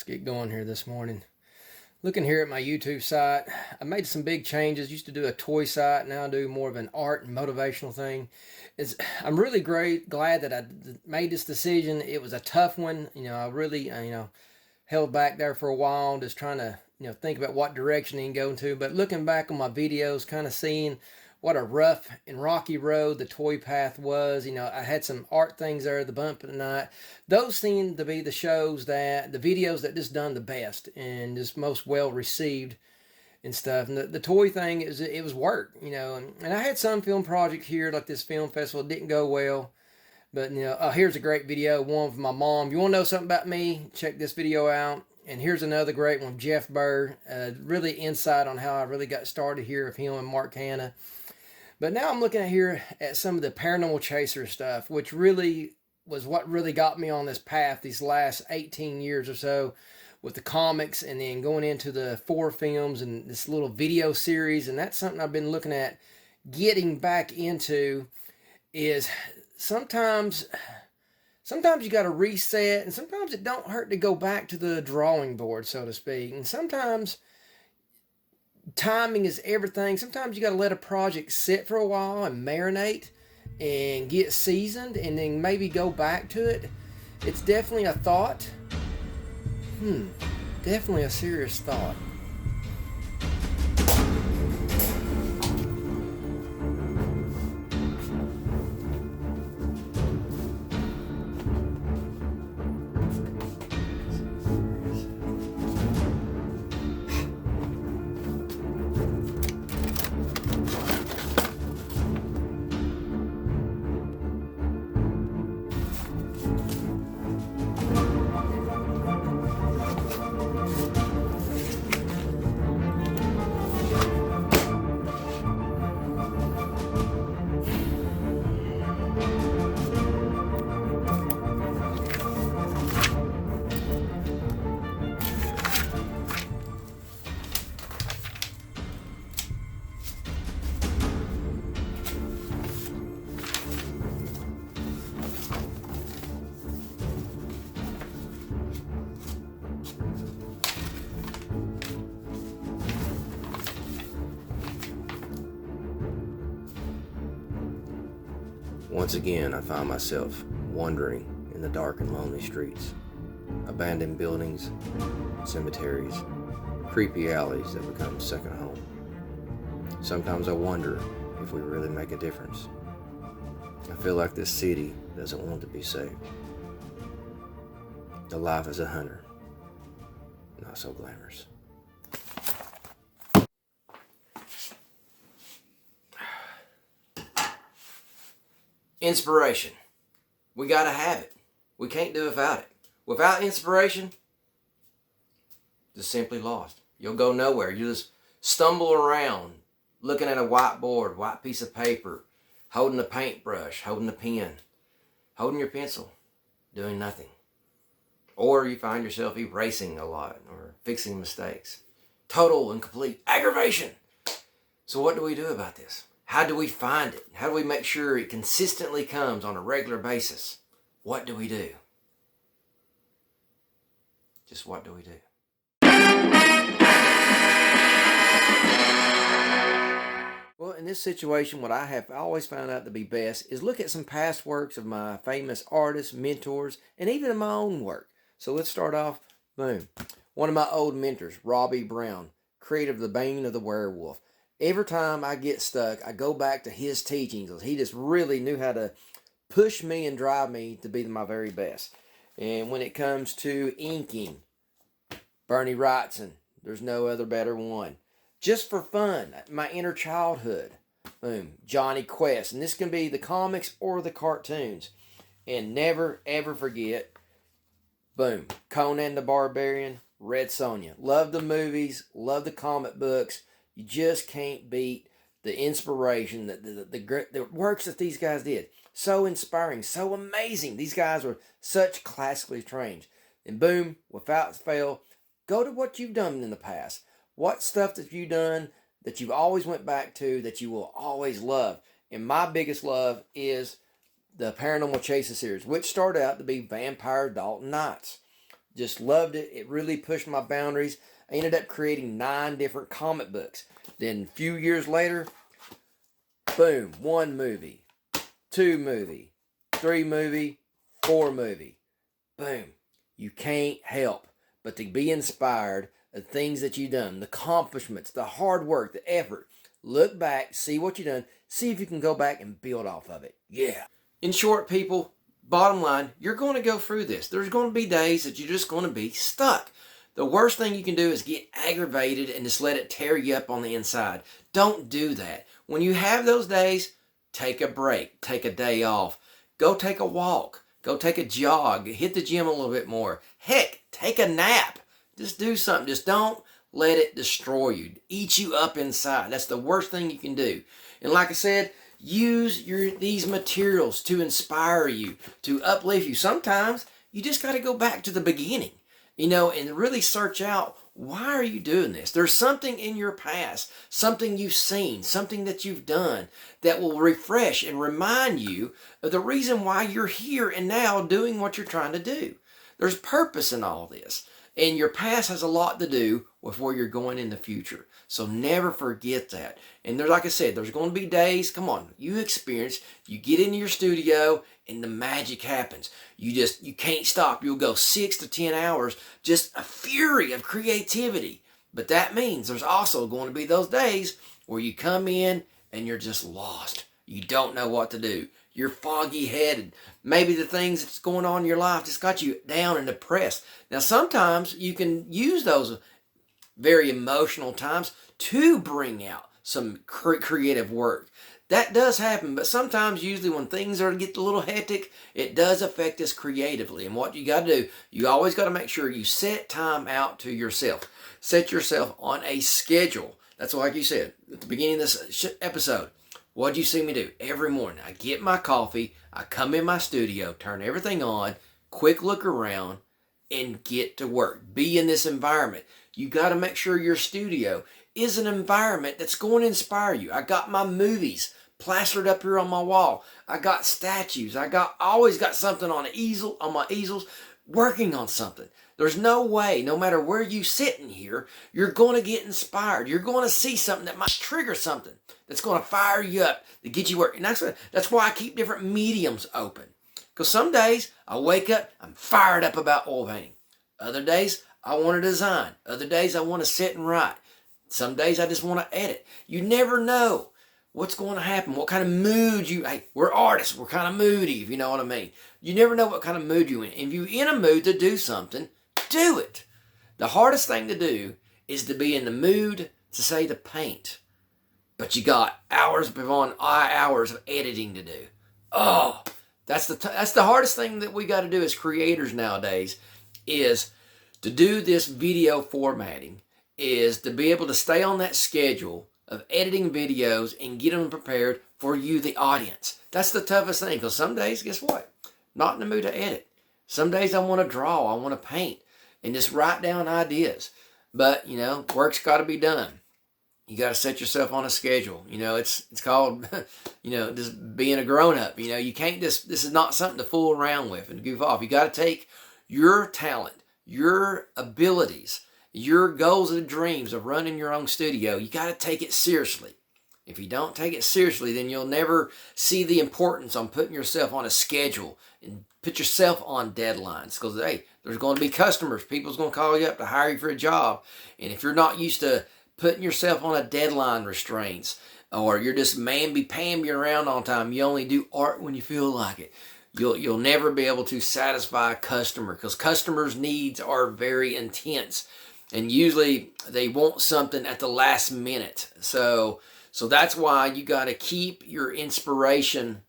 Let's get going here this morning. Looking here at my YouTube site, I made some big changes. Used to do a toy site, now I do more of an art and motivational thing. I'm really glad that I made this decision. It was a tough one. I really, held back there for a while, just trying to, think about what direction he can go into. But looking back on my videos, kind of seeing what a rough and rocky road the toy path was. I had some art things there, the bump of the night. Those seem to be the videos that just done the best and just most well received and stuff. And the toy thing, it was work, and I had some film project here, like this film festival. It didn't go well. But, here's a great video, one from my mom. You want to know something about me? Check this video out. And here's another great one, Jeff Burr. Really insight on how I really got started here of him and Mark Hanna. But now I'm looking here at some of the Paranormal Chaser stuff, which really was what really got me on this path these last 18 years or so with the comics, and then going into the 4 films and this little video series. And that's something I've been looking at getting back into. Is sometimes you got to reset, and sometimes it don't hurt to go back to the drawing board, so to speak. And sometimes timing is everything. Sometimes you got to let a project sit for a while and marinate and get seasoned, and then maybe go back to it. It's definitely a thought. Definitely a serious thought. Once again, I find myself wandering in the dark and lonely streets, abandoned buildings, cemeteries, creepy alleys that become second home. Sometimes I wonder if we really make a difference. I feel like this city doesn't want to be saved. The life as a hunter, not so glamorous. Inspiration. We gotta have it. We can't do without it. Without inspiration, just simply lost. You'll go nowhere. You just stumble around looking at a whiteboard, white piece of paper, holding a paintbrush, holding a pen, holding your pencil, doing nothing. Or you find yourself erasing a lot or fixing mistakes. Total and complete aggravation. So what do we do about this? How do we find it? How do we make sure it consistently comes on a regular basis? What do we do? Just what do we do? Well, in this situation, what I have always found out to be best is look at some past works of my famous artists, mentors, and even my own work. So let's start off, boom. One of my old mentors, Robbie Brown, creator of The Bane of the Werewolf. Every time I get stuck, I go back to his teachings. He just really knew how to push me and drive me to be my very best. And when it comes to inking, Bernie Wrightson, there's no other better one. Just for fun, my inner childhood, boom, Johnny Quest. And this can be the comics or the cartoons. And never, ever forget, boom, Conan the Barbarian, Red Sonja. Love the movies, love the comic books. You just can't beat the inspiration, the works that these guys did. So inspiring, so amazing. These guys were such classically trained. And boom, without fail, go to what you've done in the past. What stuff that you've done that you've always went back to that you will always love. And my biggest love is the Paranormal Chaser series, which started out to be Vampire Dalton Nights. Just loved it. It really pushed my boundaries. I ended up creating 9 different comic books. Then a few years later, boom, 1 movie, 2 movie, 3 movie, 4 movie. Boom. You can't help but to be inspired of things that you've done, the accomplishments, the hard work, the effort. Look back, see what you've done, see if you can go back and build off of it. Yeah. In short, people, bottom line, you're going to go through this. There's going to be days that you're just going to be stuck. The worst thing you can do is get aggravated and just let it tear you up on the inside. Don't do that. When you have those days, take a break. Take a day off. Go take a walk. Go take a jog. Hit the gym a little bit more. Heck, take a nap. Just do something. Just don't let it destroy you. Eat you up inside. That's the worst thing you can do. And like I said, use these materials to inspire you, to uplift you. Sometimes you just got to go back to the beginning, and really search out, why are you doing this? There's something in your past, something you've seen, something that you've done that will refresh and remind you of the reason why you're here and now doing what you're trying to do. There's purpose in all this. And your past has a lot to do with where you're going in the future. So never forget that. And like I said, there's going to be days, come on, you get into your studio and the magic happens. You can't stop. You'll go 6 to 10 hours, just a fury of creativity. But that means there's also going to be those days where you come in and you're just lost. You don't know what to do. You're foggy headed. Maybe the things that's going on in your life just got you down and depressed. Now, sometimes you can use those very emotional times to bring out some creative work. That does happen, but sometimes, usually when things get a little hectic, it does affect us creatively. And what you got to do, you always got to make sure you set time out to yourself. Set yourself on a schedule. That's like you said at the beginning of this episode. What do you see me do? Every morning, I get my coffee, I come in my studio, turn everything on, quick look around, and get to work. Be in this environment. You got to make sure your studio is an environment that's going to inspire you. I got my movies plastered up here on my wall. I got statues. I always got something on my easels, working on something. There's no way, no matter where you sit in here, you're going to get inspired. You're going to see something that might trigger something that's going to fire you up, to get you working. And that's why I keep different mediums open. Because some days I wake up, I'm fired up about oil painting. Other days I want to design. Other days I want to sit and write. Some days I just want to edit. You never know what's going to happen, what kind of mood we're artists, we're kind of moody, if you know what I mean. You never know what kind of mood you're in. If you're in a mood to do something, do it. The hardest thing to do is to be in the mood to paint. But you got hours upon hours of editing to do. Oh, that's the hardest thing that we got to do as creators nowadays, is to do this video formatting, is to be able to stay on that schedule of editing videos and get them prepared for you, the audience. That's the toughest thing, because some days, guess what? Not in the mood to edit. Some days I want to draw, I want to paint, and just write down ideas. But, work's got to be done. You got to set yourself on a schedule. It's called, just being a grown-up. You can't this is not something to fool around with and goof off. You got to take your talent, your abilities, your goals and dreams of running your own studio. You got to take it seriously. If you don't take it seriously, then you'll never see the importance on putting yourself on a schedule and put yourself on deadlines. Because, hey, there's going to be customers. People's going to call you up to hire you for a job. And if you're not used to putting yourself on a deadline restraints, or you're just paying you around all the time, you only do art when you feel like it, you'll never be able to satisfy a customer, because customers' needs are very intense. And usually they want something at the last minute. So that's why you got to keep your inspiration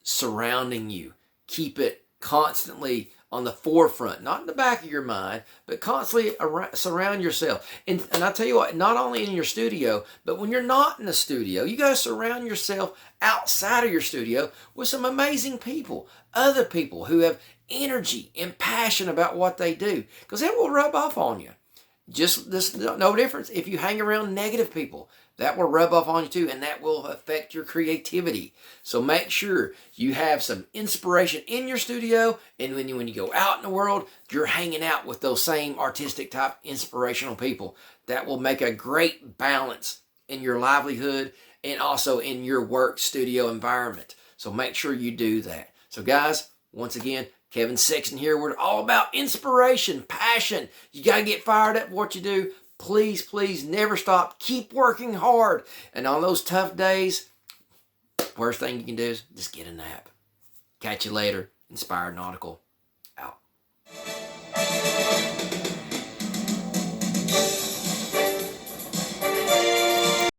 surrounding you. Keep it constantly on the forefront, not in the back of your mind, but constantly surround yourself. And I tell you what, not only in your studio, but when you're not in the studio, you got to surround yourself outside of your studio with some amazing people, other people who have energy and passion about what they do, because it will rub off on you. Just this, no difference if you hang around negative people. that will rub off on you too, and that will affect your creativity. So make sure you have some inspiration in your studio, and when you go out in the world, you're hanging out with those same artistic type inspirational people. That will make a great balance in your livelihood and also in your work studio environment. So make sure you do that. So guys, once again, Kevin Sexton here. We're all about inspiration, passion. You got to get fired up for what you do. Please, please never stop. Keep working hard. And on those tough days, worst thing you can do is just get a nap. Catch you later. Inspired Nautical.